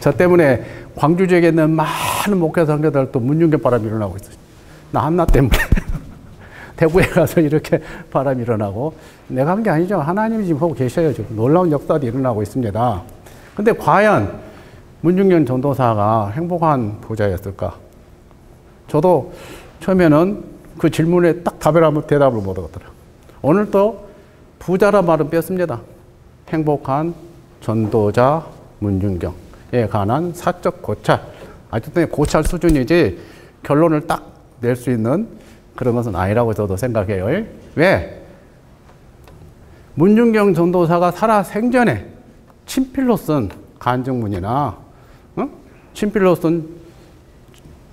저 때문에 광주 지역에 있는 많은 목회 상대들도 문중경 바람이 일어나고 있어요. 나 한나 때문에. 대구에 가서 이렇게 바람이 일어나고, 내가 한 게 아니죠. 하나님이 지금 보고 계셔요. 지금 놀라운 역사도 일어나고 있습니다. 근데 과연 문중경 전도사가 행복한 부자였을까? 저도 처음에는 그 질문에 딱 대답을 못 하더라고요. 오늘 또 부자란 말은 뺐습니다. 행복한 전도자 문중경에 관한 사적 고찰. 어쨌든 고찰 수준이지 결론을 딱 낼 수 있는 그런 것은 아니라고 저도 생각해요. 왜? 문중경 전도사가 살아 생전에 친필로 쓴 간증문이나 친필로 쓴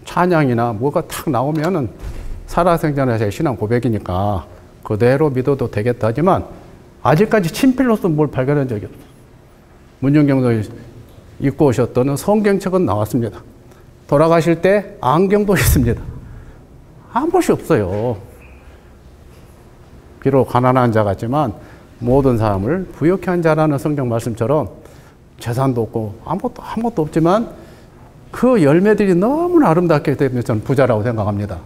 찬양이나 뭐가 탁 나오면은 살아 생전에 제 신앙 고백이니까 그대로 믿어도 되겠다 하지만 아직까지 친필로 쓴 뭘 발견한 적이 없어요. 문중경도 읽고 오셨던 성경책은 나왔습니다. 돌아가실 때 안경도 있습니다. 아무것이 없어요. 비록 가난한 자 같지만 모든 사람을 부유케 한 자라는 성경 말씀처럼 재산도 없고 아무것도 없지만 그 열매들이 너무나 아름답기 때문에 저는 부자라고 생각합니다.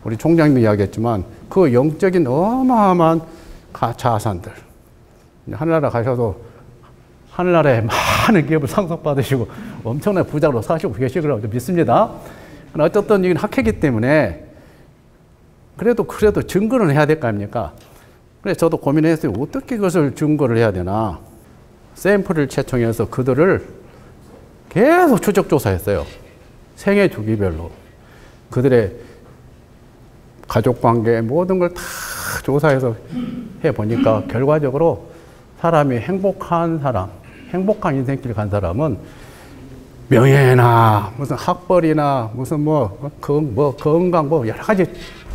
우리 총장님도 이야기했지만 그 영적인 어마어마한 자산들. 하늘나라 가셔도 하늘나라에 많은 기업을 상속받으시고 엄청난 부자로 사시고 계실 거라고 믿습니다. 어쨌든 이건 학회이기 때문에 그래도 증거를 해야 될 거 아닙니까? 그래서 저도 고민했어요. 어떻게 그것을 증거를 해야 되나. 샘플을 채청해서 그들을 계속 추적 조사했어요. 생애 주기별로. 그들의 가족관계 모든 걸 다 조사해서 해보니까 결과적으로 사람이 행복한 사람, 행복한 인생길 간 사람은 명예나 무슨 학벌이나 무슨 건강 여러 가지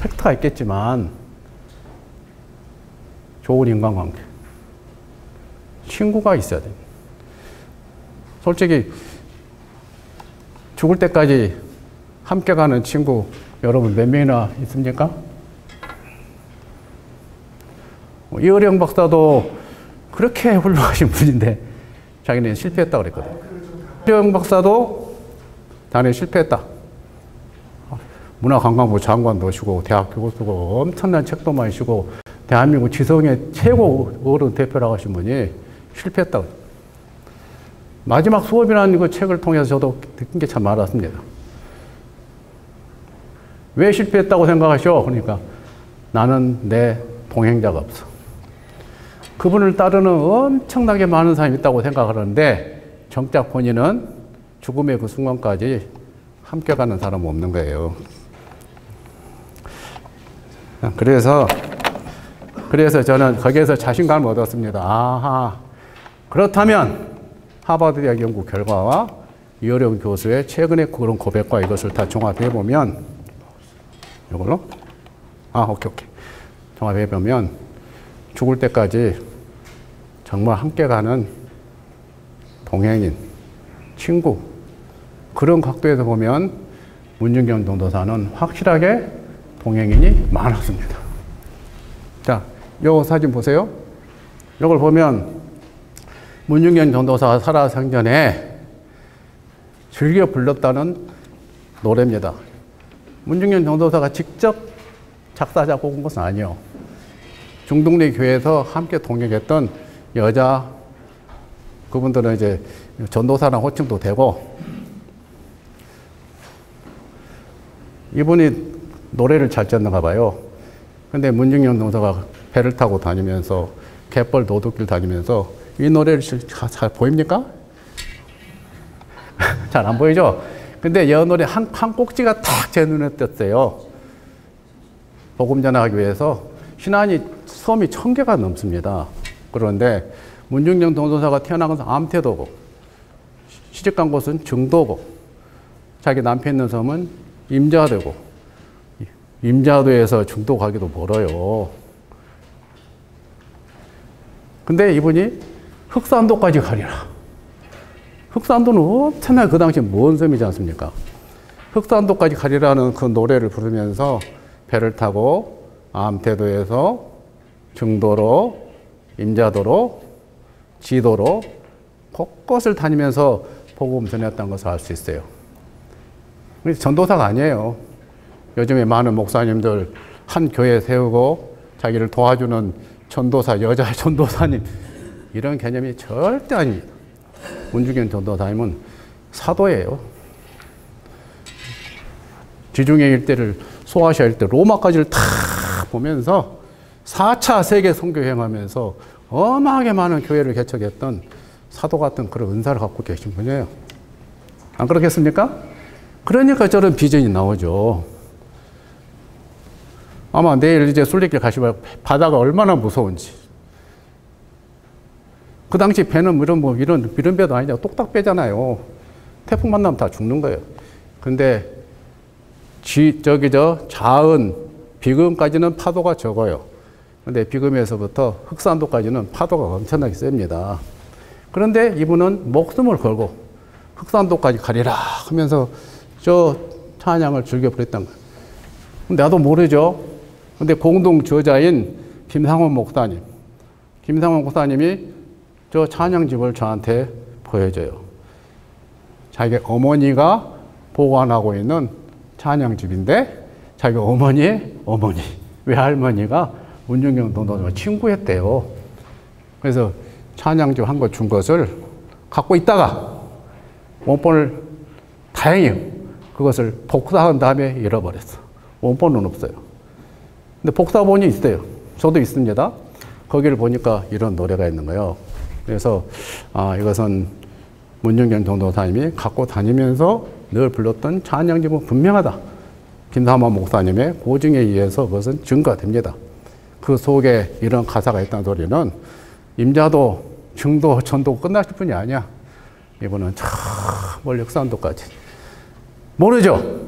팩터가 있겠지만 좋은 인간관계, 친구가 있어야 돼요. 솔직히 죽을 때까지 함께 가는 친구 여러분 몇 명이나 있습니까? 이어령 박사도 그렇게 훌륭하신 분인데 자기는 실패했다고 그랬거든요. 이어령 박사도 당연히 실패했다. 문화관광부 장관도 하시고 대학 교수고 엄청난 책도 많이 쓰고 대한민국 지성의 최고 어른 대표라고 하신 분이 실패했다고. 마지막 수업이라는 그 책을 통해서 저도 느낀 게 참 많았습니다. 왜 실패했다고 생각하셔? 그러니까 나는 내 동행자가 없어. 그분을 따르는 엄청나게 많은 사람이 있다고 생각하는데 정작 본인은 죽음의 그 순간까지 함께 가는 사람은 없는 거예요. 그래서 저는 거기에서 자신감을 얻었습니다. 아하, 그렇다면 하버드 대학 연구 결과와 이어령 교수의 최근의 그런 고백과 이것을 다 종합해보면 이걸로? 오케이. 종합해보면 죽을 때까지 정말 함께 가는 동행인, 친구 그런 각도에서 보면 문중경 전도사는 확실하게 동행인이 많았습니다. 자, 요 사진 보세요. 이걸 보면 문중경 전도사가 살아 생전에 즐겨 불렀다는 노래입니다. 문중경 전도사가 직접 작사 작곡한 것은 아니에요. 중동리 교회에서 함께 동역했던 여자 그분들은 이제 전도사랑 호칭도 되고 이분이 노래를 잘 쳤는가 봐요. 근데 문중경 전도사가 배를 타고 다니면서 갯벌 노드길 다니면서 이 노래를 잘 보입니까? 잘 안 보이죠? 근데 이 노래 한 꼭지가 탁 제 눈에 띄었어요. 복음 전하기 위해서 신안이 섬이 1000개가 넘습니다. 그런데 문중경 전도사가 태어난 것은 암태도고 시집간 곳은 증도고 자기 남편 있는 섬은 임자도고 임자도에서 중도 가기도 멀어요. 근데 이분이 흑산도까지 가리라. 흑산도는 엄청나게 그 당시 먼 섬이지 않습니까? 흑산도까지 가리라는 그 노래를 부르면서 배를 타고 암태도에서 증도로 임자도로 지도로 곳곳을 다니면서 복음 전했다는 것을 알 수 있어요. 전도사가 아니에요. 요즘에 많은 목사님들 한 교회 세우고 자기를 도와주는 전도사, 여자 전도사님, 이런 개념이 절대 아닙니다. 문중현 전도사님은 사도예요. 지중해 일대를 소아시아 일대 로마까지를 다 보면서 4차 세계 선교 여행하면서 어마하게 많은 교회를 개척했던 사도 같은 그런 은사를 갖고 계신 분이에요. 안 그렇겠습니까? 그러니까 저런 비전이 나오죠. 아마 내일 이제 순례길 가시면 바다가 얼마나 무서운지. 그 당시 배는 이런 배도 아니냐. 똑딱 배잖아요. 태풍 만나면 다 죽는 거예요. 근데 자은, 비금까지는 파도가 적어요. 근데 비금에서부터 흑산도까지는 파도가 엄청나게 셉니다. 그런데 이분은 목숨을 걸고 흑산도까지 가리라 하면서 저 찬양을 즐겨버렸던 거예요. 나도 모르죠. 근데 공동 저자인 김상원 목사님이 저 찬양집을 저한테 보여줘요. 자기 어머니가 보관하고 있는 찬양집인데 자기 어머니 외할머니가 문중경 전도사님과 친구였대요. 그래서 찬양집 한 거 준 것을 갖고 있다가 원본을 다행히 그것을 복사한 다음에 잃어버렸어. 원본은 없어요. 근데 복사본이 있어요. 저도 있습니다. 거기를 보니까 이런 노래가 있는 거예요. 그래서 이것은 문중경 전도사님이 갖고 다니면서 늘 불렀던 찬양집은 분명하다. 김삼환 목사님의 고증에 의해서 그것은 증거됩니다. 그 속에 이런 가사가 있다는 소리는 임자도 증도 전도 끝났을 뿐이 아니야. 이분은 저 멀리 흑산도까지 모르죠.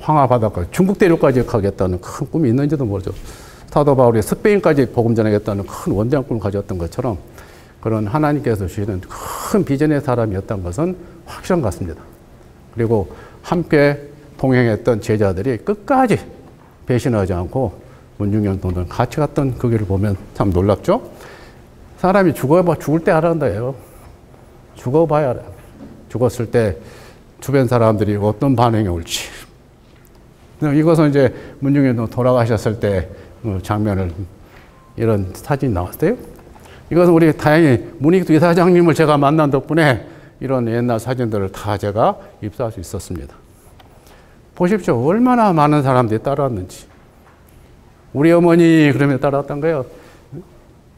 황하바다까지 중국 대륙까지 가겠다는 큰 꿈이 있는지도 모르죠. 사도 바울이 스페인까지 복음 전하겠다는 큰 원대한 꿈을 가졌던 것처럼 그런 하나님께서 주시는 큰 비전의 사람이었던 것은 확실한 것 같습니다. 그리고 함께 동행했던 제자들이 끝까지 배신하지 않고 문중현 동들 같이 갔던 그 길을 보면 참 놀랍죠? 사람이 죽을 때 알아간다예요. 죽어봐야 알아요. 죽었을 때 주변 사람들이 어떤 반응이 올지. 이것은 이제 문중현 돌아가셨을 때 장면을 이런 사진이 나왔어요. 이것은 우리 다행히 문익수 이사장님을 제가 만난 덕분에 이런 옛날 사진들을 다 제가 입수할 수 있었습니다. 보십시오. 얼마나 많은 사람들이 따라왔는지. 우리 어머니 그러면 따라왔던 거예요.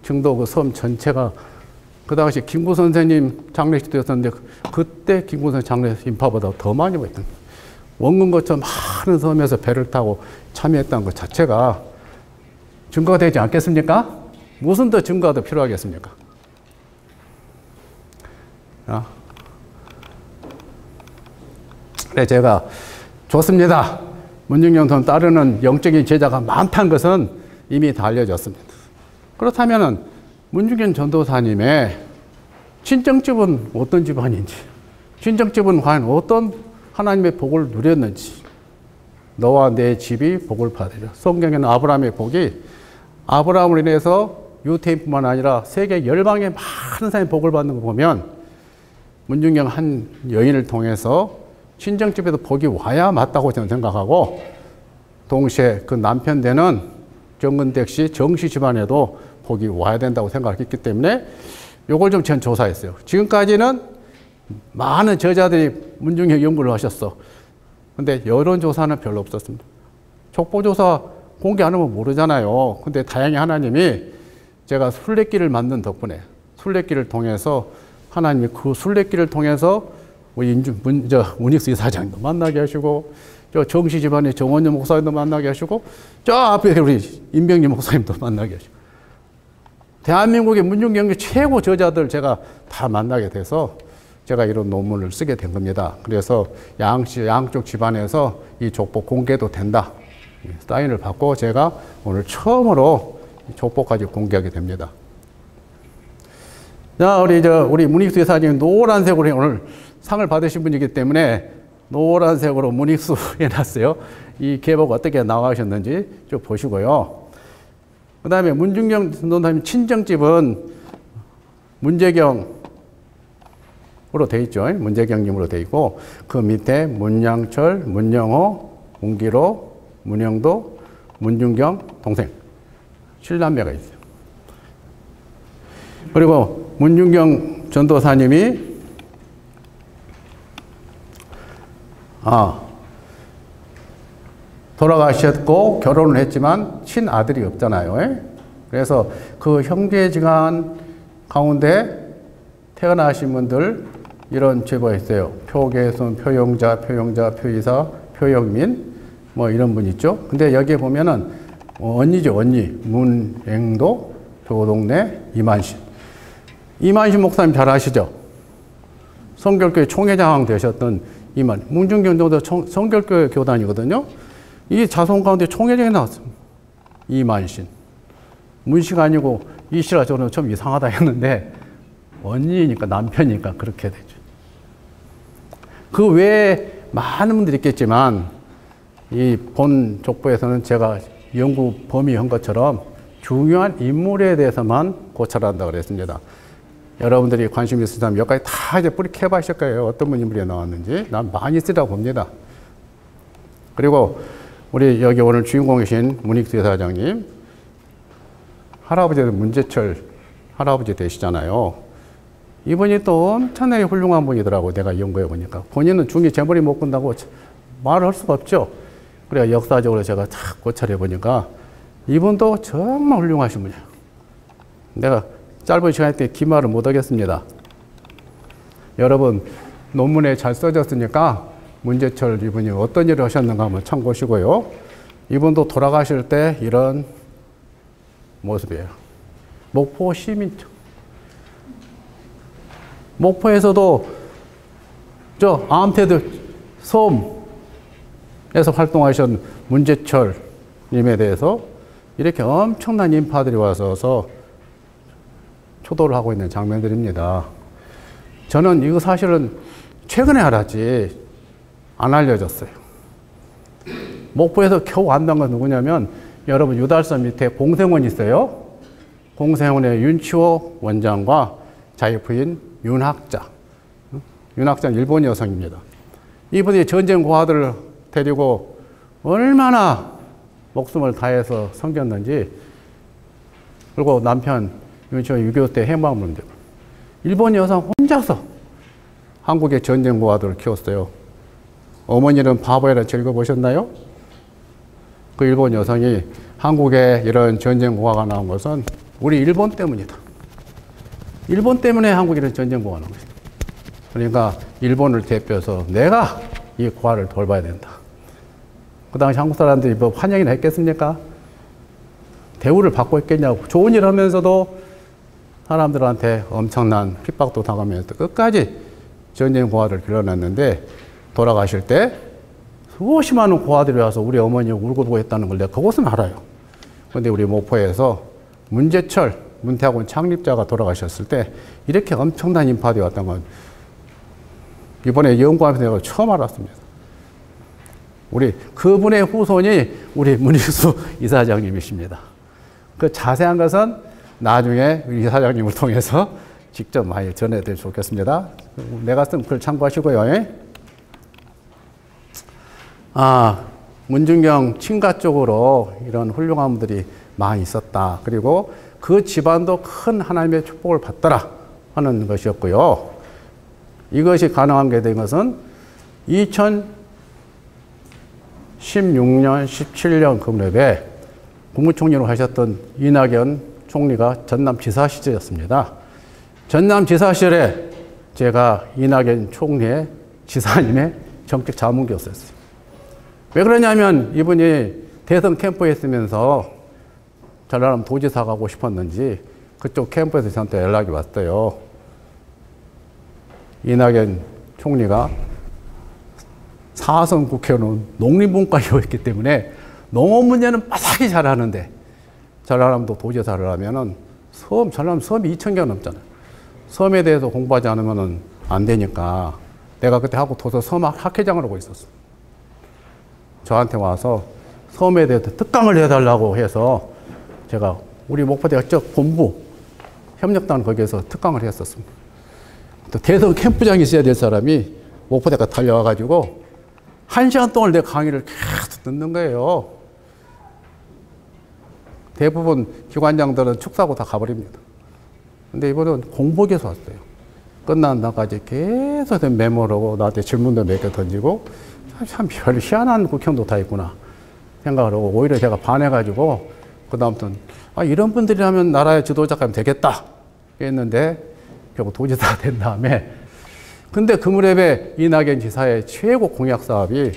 증도 그 섬 전체가 그 당시 김구 선생님 장례식도 였었는데 그때 김구 선생님 장례식 인파보다 더 많이 왔던 거예요. 원근거처럼 많은 섬에서 배를 타고 참여했다는 것 자체가 증거가 되지 않겠습니까? 무슨 더 증거가 더 필요하겠습니까? 그래, 제가 좋습니다. 문중현 전 따르는 영적인 제자가 많다는 것은 이미 다 알려졌습니다. 그렇다면 문중현 전도사님의 친정집은 어떤 집안인지, 친정집은 과연 어떤 하나님의 복을 누렸는지, 너와 내 집이 복을 받으리라. 성경에는 아브라함의 복이 아브라함으로 인해서 유태인뿐만 아니라 세계 열방의 많은 사람이 복을 받는 거 보면 문중현 한 여인을 통해서 친정집에도 복이 와야 맞다고 저는 생각하고, 동시에 그 남편 되는 정근택 씨 정씨 집안에도 복이 와야 된다고 생각했기 때문에 요걸 좀 전 조사했어요. 지금까지는 많은 저자들이 문중현 연구를 하셨어. 근데 여론조사는 별로 없었습니다. 족보조사 공개 안 하면 모르잖아요. 근데 다행히 하나님이 제가 순례길을 만든 덕분에 순례길을 통해서 하나님이 그 순례길을 통해서 문익수 이사장도 만나게 하시고, 저 정씨 집안의 정원영 목사님도 만나게 하시고, 저 앞에 우리 임병리 목사님도 만나게 하시고, 대한민국의 문중경계 최고 저자들 제가 다 만나게 돼서 제가 이런 논문을 쓰게 된 겁니다. 그래서 양쪽 집안에서 이 족보 공개도 된다. 사인을 받고 제가 오늘 처음으로 족보까지 공개하게 됩니다. 자, 우리 문익수 이사님 노란색으로 오늘 상을 받으신 분이기 때문에 노란색으로 문익수 해놨어요. 이 계복 어떻게 나가셨는지 좀 보시고요. 그 다음에 문중경 전도사님 친정집은 문제경 돼 있죠. 문재경님으로 돼 있고 그 밑에 문양철, 문영호, 문기로, 문영도, 문준경 동생 7남매가 있어요. 그리고 문준경 전도사님이 돌아가셨고 결혼을 했지만 친아들이 없잖아요. 그래서 그 형제지간 가운데 태어나신 분들 이런 제보가 있어요. 표계순, 표용자, 표이사, 표영민 뭐 이런 분 있죠. 근데 여기에 보면은 언니죠. 언니 문앵도, 조동래, 이만신. 이만신 목사님 잘 아시죠? 성결교회 총회장 되셨던 문준경 정도 성결교회 교단이거든요. 이 자손 가운데 총회장이 나왔습니다. 이만신. 문씨가 아니고 이씨라 저는 좀 이상하다 했는데 언니니까 남편이니까 그렇게 되죠. 그 외에 많은 분들이 있겠지만 이 본 족보에서는 제가 연구 범위한 것처럼 중요한 인물에 대해서만 고찰한다고 그랬습니다. 여러분들이 관심 있으시다면 몇 가지 다 이제 뿌리 캐봐실 거예요. 어떤 분 인물이 나왔는지. 난 많이 쓰라고 봅니다. 그리고 우리 여기 오늘 주인공이신 문익수 이사장님, 할아버지는 문제철 할아버지 되시잖아요. 이분이 또 엄청나게 훌륭한 분이더라고. 내가 연구해 보니까. 본인은 중이 제 머리 못 끈다고 말을 할 수가 없죠. 그래서 역사적으로 제가 탁 고찰해 보니까 이분도 정말 훌륭하신 분이에요. 내가 짧은 시간 때 기말을 못 하겠습니다. 여러분 논문에 잘 써졌으니까 문제철 이분이 어떤 일을 하셨는가 한번 참고하시고요. 이분도 돌아가실 때 이런 모습이에요. 목포 시민청. 목포에서도 저 암태도 섬에서 활동하신 문제철 님에 대해서 이렇게 엄청난 인파들이 와서 초도를 하고 있는 장면들입니다. 저는 이거 사실은 최근에 알았지 안 알려졌어요. 목포에서 겨우 안단 건 누구냐면 여러분 유달선 밑에 공생원 있어요. 공생원의 윤치호 원장과 자이프인 윤학자. 윤학자는 일본 여성입니다. 이분이 전쟁 고아들을 데리고 얼마나 목숨을 다해서 섬겼는지, 그리고 남편 윤치호 6.25 때 해방을 되고 일본 여성 혼자서 한국의 전쟁 고아들을 키웠어요. 어머니는 바보야를 읽어보셨나요? 그 일본 여성이 한국에 이런 전쟁 고아가 나온 것은 우리 일본 때문이다. 일본 때문에 한국에 이런 전쟁 고아가 나온 것이다. 그러니까 일본을 대표해서 내가 이 고아를 돌봐야 된다. 그 당시 한국 사람들이 뭐 환영이나 했겠습니까? 대우를 받고 있겠냐고. 좋은 일 하면서도 사람들한테 엄청난 핍박도 당하면서 끝까지 전쟁 고아를 길러냈는데 돌아가실 때 수없이 많은 고아들이 와서 우리 어머니 울고 했다는 걸 내가 그것은 알아요. 그런데 우리 목포에서 문제철 문태학원 창립자가 돌아가셨을 때 이렇게 엄청난 인파들이 왔던 건 이번에 연구하면서 내가 처음 알았습니다. 우리 그분의 후손이 우리 문익수 이사장님이십니다. 그 자세한 것은 나중에 이사장님을 통해서 직접 많이 전해드리면 좋겠습니다. 내가 쓴 글 참고하시고요. 문준경 친가 쪽으로 이런 훌륭한 분들이 많이 있었다. 그리고 그 집안도 큰 하나님의 축복을 받더라 하는 것이었고요. 이것이 가능한 게 된 것은 2016년, 17년 그 무렵에 국무총리로 하셨던 이낙연 총리가 전남지사 시절이었습니다. 전남지사 시절에 제가 이낙연 총리의 지사님의 정책 자문교수였어요. 왜 그러냐면 이분이 대선 캠프에 있으면서 전라남 도지사 가고 싶었는지 그쪽 캠프에서 저한테 연락이 왔어요. 이낙연 총리가 4선 국회의원은 농림분과였기 때문에 농업 문제는 빠삭히 잘하는데 전라남도 도지사를 하면은 전라남 섬이 2,000개가 넘잖아요. 섬에 대해서 공부하지 않으면 안 되니까 내가 그때 하고 도서 섬학 학회장을 하고 있었어. 저한테 와서 섬에 대해서 특강을 해달라고 해서 제가 우리 목포대학교 본부 협력단 거기에서 특강을 했었습니다. 또 대성 캠프장에 있어야 될 사람이 목포대가 달려와가지고 1시간 동안 내 강의를 계속 듣는 거예요. 대부분 기관장들은 축사하고 다 가버립니다. 근데 이번엔 공복에서 왔어요. 끝난 날까지 계속 메모를 하고 나한테 질문도 몇 개 던지고 참 별 희한한 국형도 다 있구나 생각을 하고 오히려 제가 반해가지고 그다음부터는 이런 분들이라면 나라의 지도자가 되겠다 했는데 결국 도지사가 된 다음에 근데 그 무렵에 이낙연 지사의 최고 공약 사업이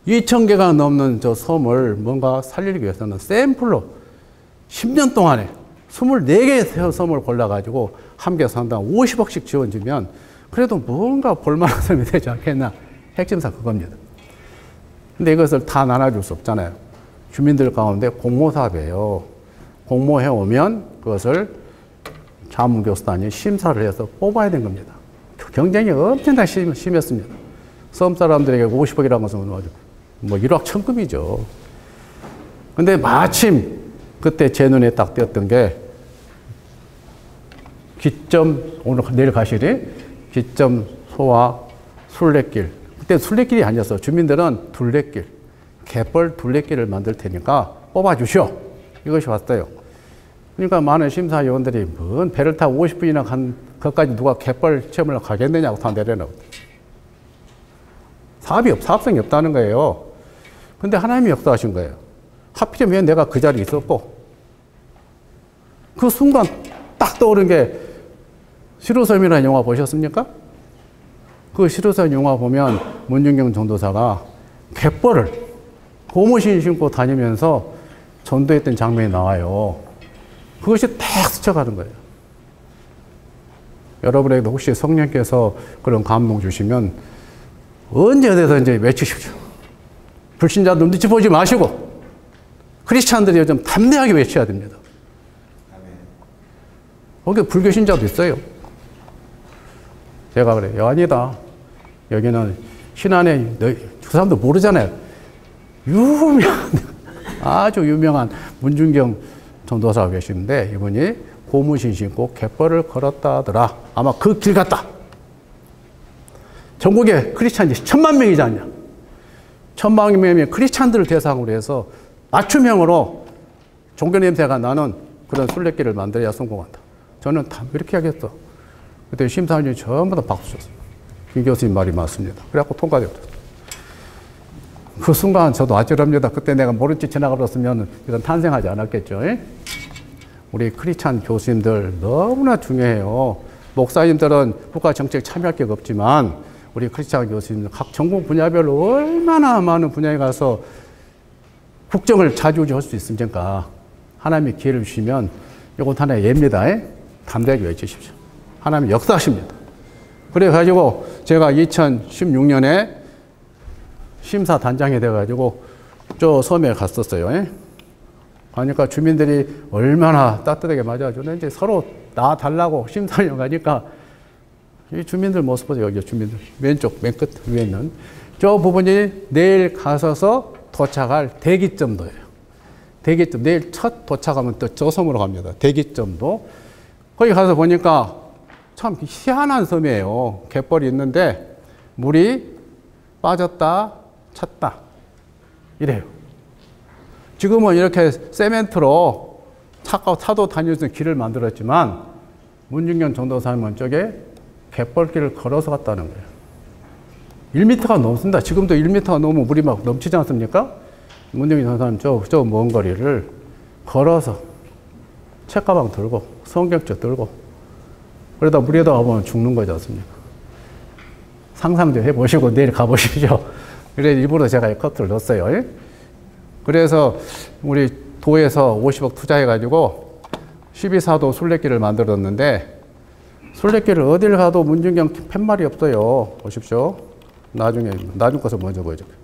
2,000개가 넘는 저 섬을 뭔가 살리기 위해서는 샘플로 10년 동안에 24개의 섬을 골라가지고 한 개 선당 50억씩 지원주면 그래도 뭔가 볼만한 섬이 되지 않겠나. 핵심사 그겁니다. 근데 이것을 다 나눠줄 수 없잖아요. 주민들 가운데 공모사업이에요. 공모해오면 그것을 자문교수단이 심사를 해서 뽑아야 된 겁니다. 경쟁이 엄청나게 심했습니다. 섬 사람들에게 50억이라는 것은 뭐 1억 천금이죠. 근데 마침 그때 제 눈에 딱 띄었던 게 오늘 내일 가시리 기점 소와 순례길. 그때 순례길이 아니었어. 주민들은 둘레길, 갯벌 둘레길을 만들 테니까 뽑아주시오. 이것이 왔어요. 그러니까 많은 심사위원들이 뭔 배를 타고 50분이나 간 것까지 누가 갯벌 체험을 가겠느냐고 다 내려놓고. 사업성이 없다는 거예요. 근데 하나님이 역사하신 거예요. 하필이면 내가 그 자리에 있었고, 그 순간 딱 떠오른 게 시루섬이라는 영화 보셨습니까? 그 시루섬 영화 보면 문중경 전도사가 갯벌을 고무신 신고 다니면서 전도했던 장면이 나와요. 그것이 딱 스쳐가는 거예요. 여러분에게도 혹시 성령께서 그런 감동 주시면 언제 어디서든지 외치십시오. 불신자들 눈치 보지 마시고 크리스찬들이 좀 담대하게 외쳐야 됩니다. 거기 불교신자도 있어요. 제가 그래요. 아니다. 여기는 신안에 그 사람도 모르잖아요. 아주 유명한 문중경 전도사가 계시는데 이분이 고무신 신고 갯벌을 걸었다 하더라. 아마 그 길 같다. 전국에 크리스찬이 1,000만 명이지 않냐. 1,000만 명의 크리스찬들을 대상으로 해서 맞춤형으로 종교 냄새가 나는 그런 순례길을 만들어야 성공한다. 저는 다 이렇게 하겠어. 그때 심사위원이 전부 다 박수 쳤습니다. 김 교수님 말이 맞습니다. 그래갖고 통과되었어요. 그 순간 저도 아찔합니다. 그때 내가 모른 채 지나가버렸으면 이건 탄생하지 않았겠죠. 우리 크리스찬 교수님들 너무나 중요해요. 목사님들은 국가정책 참여할 게 없지만 우리 크리스찬 교수님들 각 전공 분야별로 얼마나 많은 분야에 가서 국정을 좌지우지할 수 있습니까? 하나님이 기회를 주시면 이것 하나의 예입니다. 담대하게 외치십시오. 하나님이 역사하십니다. 그래가지고 제가 2016년에 심사단장이 돼가지고 저 섬에 갔었어요. 그러니까 주민들이 얼마나 따뜻하게 맞아주는지 서로 나달라고 심사위원 가니까 이 주민들 모습 보세요. 여기 주민들 왼쪽 맨 끝 위에 있는 저 부분이 내일 가서서 도착할 대기점도예요. 대기점 내일 첫 도착하면 또 저 섬으로 갑니다. 대기점도 거기 가서 보니까 참 희한한 섬이에요. 갯벌이 있는데 물이 빠졌다 찼다 이래요. 지금은 이렇게 세멘트로 차도 다닐 수 있는 길을 만들었지만 문중경 전도사님은 저게 갯벌길을 걸어서 갔다는 거예요. 1m가 넘습니다. 지금도 1m가 넘으면 물이 막 넘치지 않습니까? 문중경 전도사님 저 먼 거리를 걸어서 책가방 들고 성경책 들고 그러다 물에다 가보면 죽는 거지 않습니까? 상상 좀 해보시고 내일 가보십시오. 그래서 일부러 제가 이 커트를 넣었어요. 그래서 우리 도에서 50억 투자해가지고 12사도 순례길을 만들었는데 순례길을 어딜 가도 문중경 팻말이 없어요. 보십시오. 나중 것을 먼저 보여줄게요.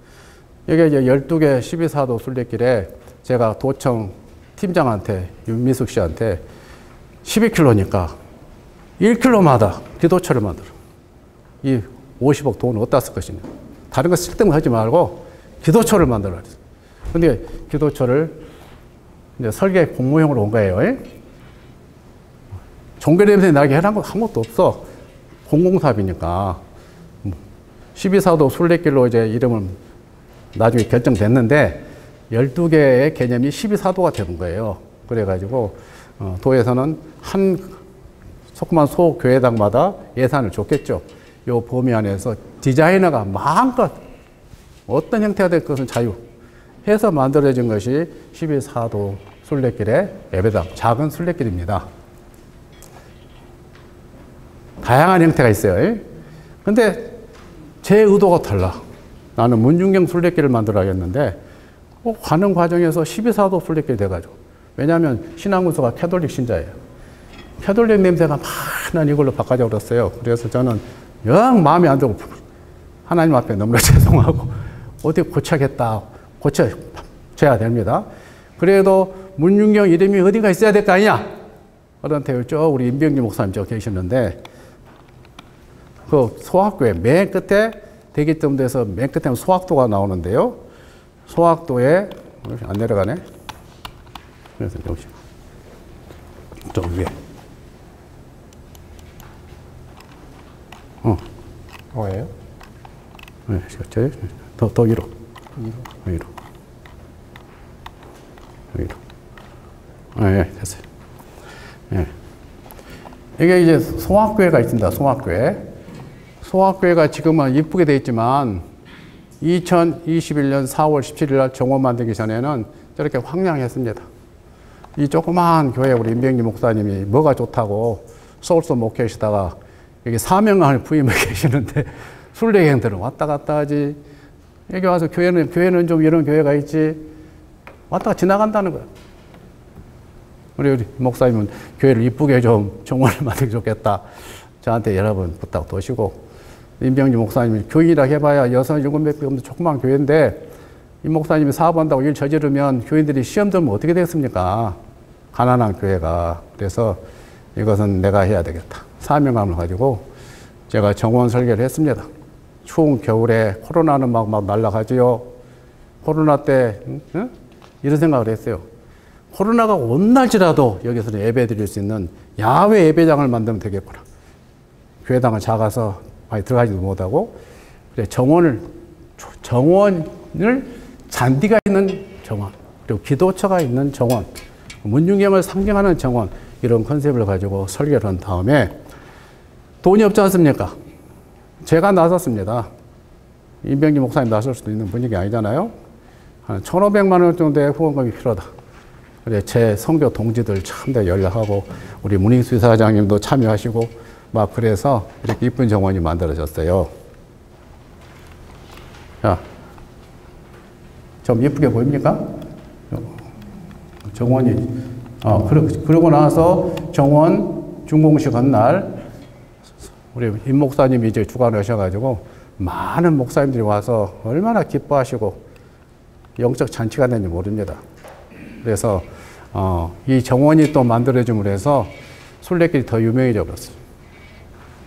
이게 이제 12개 12사도 순례길에 제가 도청 팀장한테 윤미숙 씨한테 12km니까 1km마다 기도처를 만들어. 이 50억 돈을 어디다 쓸 것이냐. 다른 거 쓸데없는 하지 말고 기도처를 만들어. 근데 기도처를 이제 설계 공모형으로 온 거예요. 종교 냄새 나게 해놓은 거 아무것도 없어. 공공사업이니까 12사도 순례길로 이제 이름을 나중에 결정됐는데 12개의 개념이 12사도가 되는 거예요. 그래가지고 도에서는 한 조그만 소교회당마다 예산을 줬겠죠. 요 범위 안에서 디자이너가 마음껏 어떤 형태가 될 것은 자유 해서 만들어진 것이 12사도 순례길의 예배당, 작은 순례길입니다. 다양한 형태가 있어요. 근데 제 의도가 달라. 나는 문중경 순례길을 만들어야겠는데 가는 과정에서 12사도 순례길이 돼가지고, 왜냐하면 신앙문서가 캐톨릭 신자예요. 캐톨릭 냄새가 많은 이걸로 바꿔져 버렸어요. 그래서 저는 영 마음에 안 들고 하나님 앞에 너무나 죄송하고 어떻게 고쳐야겠다. 고쳐야 됩니다. 그래도 문중경 이름이 어디가 있어야 될 거 아니냐? 그런 태우죠. 우리 임병기 목사님 저 계시는데 그 소학교에 맨 끝에 대기점에서 맨 끝에 소학도가 나오는데요. 소학도에 안 내려가네. 그래서 여기 좀 위에. 뭐예요? 네, 더 위로. 위로. 위로. 네, 됐어요. 네. 이게 이제 송악교회가 있습니다. 송악교회. 송악교회가 지금은 이쁘게 되어 있지만 2021년 4월 17일 날 정원 만들기 전에는 저렇게 황량했습니다. 이 조그마한 교회 우리 임병기 목사님이 뭐가 좋다고 서울서 목회하시다가 여기 사명을 부임해 계시는데 순례객들은 왔다 갔다 하지. 여기 와서 교회는 좀 이런 교회가 있지. 왔다가 지나간다는 거야. 우리 목사님은 교회를 이쁘게 좀 정원을 만들기 좋겠다. 저한테 여러 번 부탁도 하시고, 임병주 목사님이 교인이라 해봐야 6, 700명 없는 조그만 교회인데 이 목사님이 사업한다고 일 저지르면 교인들이 시험 들면 어떻게 되겠습니까? 가난한 교회가. 그래서 이것은 내가 해야 되겠다. 사명감을 가지고 제가 정원 설계를 했습니다. 추운 겨울에 코로나는 막 날아가지요. 코로나 때 이런 생각을 했어요. 코로나가 온 날지라도 여기서는 예배 드릴 수 있는 야외 예배장을 만들면 되겠구나. 교회당은 작아서 많이 들어가지도 못하고, 그래 정원을 잔디가 있는 정원, 그리고 기도처가 있는 정원, 문중경을 상징하는 정원, 이런 컨셉을 가지고 설계를 한 다음에 돈이 없지 않습니까? 제가 나섰습니다. 임병기 목사님 나설 수도 있는 분위기 아니잖아요. 한 1,500만 원 정도의 후원금이 필요하다. 그래 제 선교 동지들 참다 연락하고 우리 문익수 사장님도 참여하시고 막 그래서 이렇게 이쁜 정원이 만들어졌어요. 자, 좀 이쁘게 보입니까? 정원이. 그러고 나서 정원 준공식 한 날 우리 임 목사님이 이제 주관을 하셔가지고 많은 목사님들이 와서 얼마나 기뻐하시고 영적 잔치가 됐는지 모릅니다. 그래서 이 정원이 또 만들어짐으로 해서 순례길이 더 유명해져 버렸어요.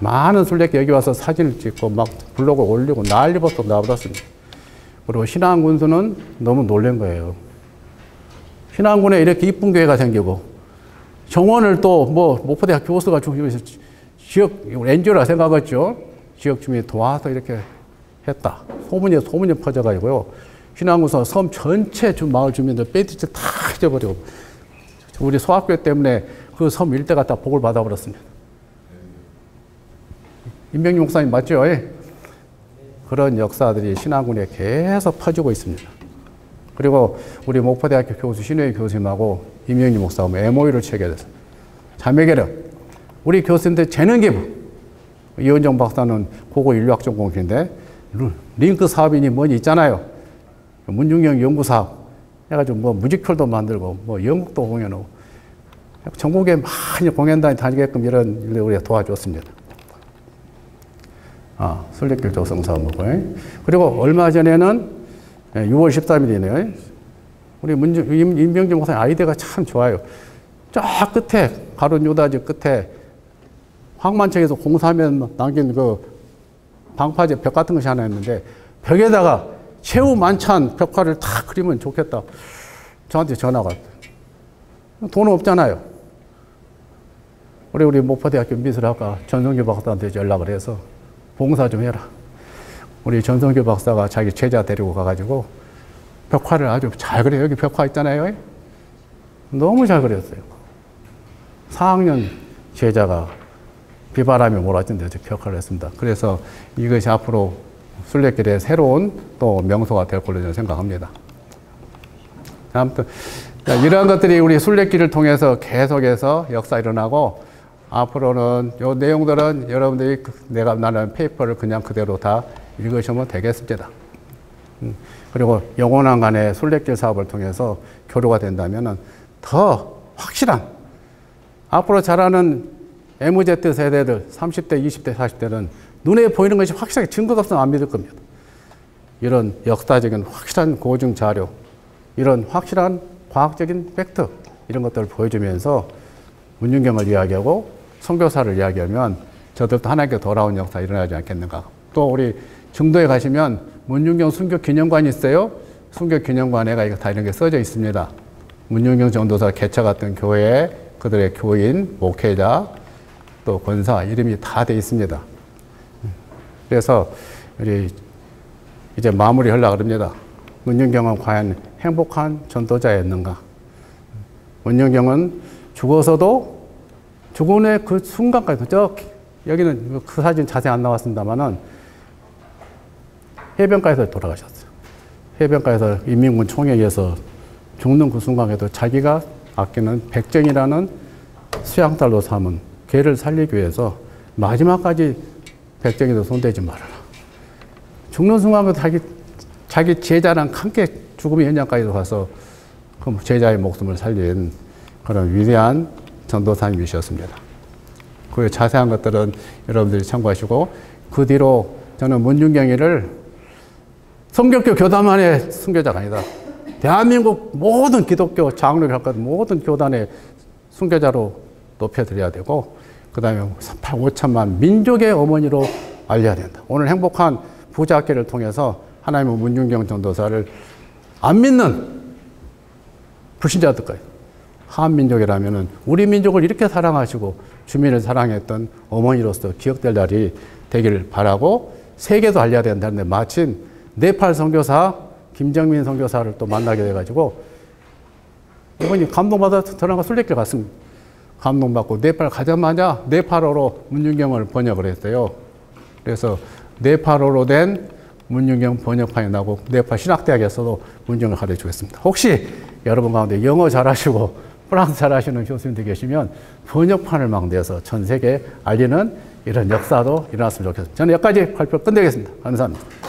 많은 순례길 여기 와서 사진을 찍고 막 블로그 올리고 난리부터 나버렸습니다. 그리고 신안군수는 너무 놀란 거예요. 신안군에 이렇게 이쁜 교회가 생기고 정원을 또 목포대학 교수가 지역 NGO라 생각했죠. 지역 주민이 도와서 이렇게 했다. 소문이 퍼져가지고요. 신안군서 섬 전체 마을 주민들 밴드들 다 잊어버리고 우리 소학교 때문에 그 섬 일대가 다 복을 받아버렸습니다. 임병기 목사님 맞죠? 그런 역사들이 신안군에 계속 퍼지고 있습니다. 그리고 우리 목포대학교 교수 신혜희 교수님하고 임병기 목사하고 MOU를 체결했어요. 자매결연. 우리 교수님들 재능기부. 이원정 박사는 고고 인류학 전공인데 링크 사업이니 뭐니 있잖아요. 문중경 연구사업 해가지고 뮤지컬도 만들고 연극도 공연하고 전국에 많이 공연단이 다니게끔 이런 일을 우리가 도와줬습니다. 순례길 조성사업이고. 그리고 얼마 전에는 6월 13일이네요. 우리 임병주 목사님 아이디어가 참 좋아요. 저 끝에 가론 요다지 끝에 황만청에서 공사하면 남긴 그 방파제 벽 같은 것이 하나 있는데 벽에다가 최후 만찬 벽화를 다 그리면 좋겠다. 저한테 전화가 왔어요. 돈 없잖아요. 우리 목포대학교 미술학과 전성규 박사한테 연락을 해서 봉사 좀 해라. 우리 전성규 박사가 자기 제자 데리고 가가지고 벽화를 아주 잘 그려요. 여기 벽화 있잖아요. 너무 잘 그렸어요. 4학년 제자가 비바람이 몰아친 데서 벽화를 했습니다. 그래서 이것이 앞으로 순례길의 새로운 또 명소가 될 걸로 저는 생각합니다. 아무튼 이러한 것들이 우리 순례길을 통해서 계속해서 역사 일어나고 앞으로는 이 내용들은 여러분들이 내가 나는 페이퍼를 그냥 그대로 다 읽으시면 되겠습니다. 그리고 영원한 간의 순례길 사업을 통해서 교류가 된다면 더 확실한 앞으로 자라는 MZ 세대들 30대, 20대, 40대는 눈에 보이는 것이 확실하게 증거가 없으면 안 믿을 겁니다. 이런 역사적인 확실한 고증 자료, 이런 확실한 과학적인 팩트 이런 것들을 보여주면서 문윤경을 이야기하고 선교사를 이야기하면 저들도 하나님께 돌아온 역사 일어나지 않겠는가. 또 우리 중도에 가시면 문윤경 순교 기념관이 있어요. 순교 기념관에 이거 다 이런 게 써져 있습니다. 문윤경 전도사 개척했던 교회, 그들의 교인, 목회자, 또 권사 이름이 다 돼 있습니다. 그래서 우리 이제 마무리 하려고 합니다. 문윤경은 과연 행복한 전도자였는가? 문윤경은 죽어서도 죽음의 그 순간까지, 여기는 그 사진 자세히 안 나왔습니다만은 해변가에서 돌아가셨어요. 해변가에서 인민군 총에 의해서 죽는 그 순간에도 자기가 아끼는 백정이라는 수양딸로 삼은 개를 살리기 위해서 마지막까지 백정이도 손대지 말아라. 죽는 순간에도 자기 제자랑 함께 죽음의 현장까지도 가서 그 제자의 목숨을 살린 그런 위대한 전도사님이셨습니다. 그 자세한 것들은 여러분들이 참고하시고, 그 뒤로 저는 문윤경이를 성결교 교단만의 순교자가 아니다. 대한민국 모든 기독교 장로교 학과 모든 교단의 순교자로 높여드려야 되고, 그 다음에 5천만 민족의 어머니로 알려야 된다. 오늘 행복한 부자학계를 통해서 하나님은 문윤경 전도사를 안 믿는 불신자들까지, 한민족이라면은 우리 민족을 이렇게 사랑하시고 주민을 사랑했던 어머니로서 기억될 날이 되기를 바라고, 세계도 알려야 된다는데 마침 네팔 선교사 김정민 선교사를 또 만나게 돼가지고 이분이 감동받아 저랑 순례길 갔습니다. 감동받고 네팔 가자마자 네팔어로 문윤경을 번역을 했어요. 그래서 네팔어로 된 문윤경 번역판이 나고 네팔 신학대학에서도 문윤경을 가르쳐주겠습니다. 혹시 여러분 가운데 영어 잘하시고 프랑스 잘하시는 교수님들 계시면 번역판을 막 내서 전 세계에 알리는 이런 역사도 일어났으면 좋겠습니다. 저는 여기까지 발표 끝내겠습니다. 감사합니다.